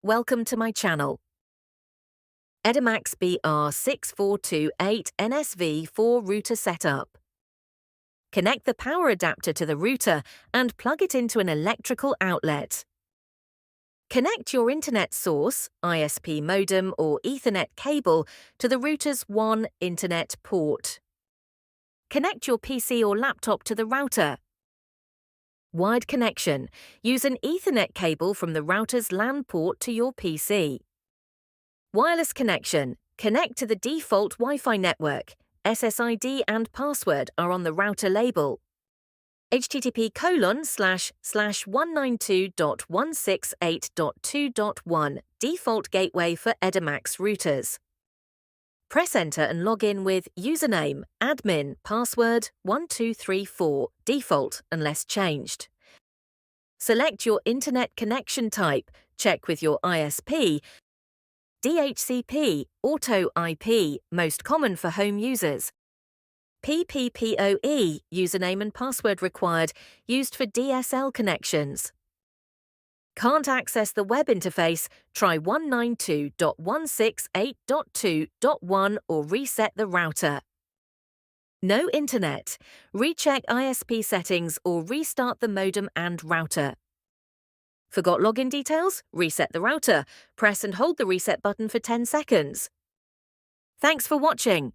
Welcome to my channel. Edimax BR-6428nS for router setup. Connect the power adapter to the router and plug it into an electrical outlet. Connect your internet source, ISP modem or Ethernet cable to the router's WAN internet port. Connect your PC or laptop to the router. Wired connection. Use an Ethernet cable from the router's LAN port to your PC. Wireless connection. Connect to the default Wi-Fi network. SSID and password are on the router label. http://192.168.2.1 default gateway for Edimax routers. Press enter and log in with username, admin, password 1234, default unless changed. Select your internet connection type, check with your ISP, DHCP, Auto IP, most common for home users. PPPoE, username and password required, used for DSL connections. Can't access the web interface? Try 192.168.2.1 or reset the router. No internet. Recheck ISP settings or restart the modem and router. Forgot login details? Reset the router. Press and hold the reset button for 10 seconds. Thanks for watching.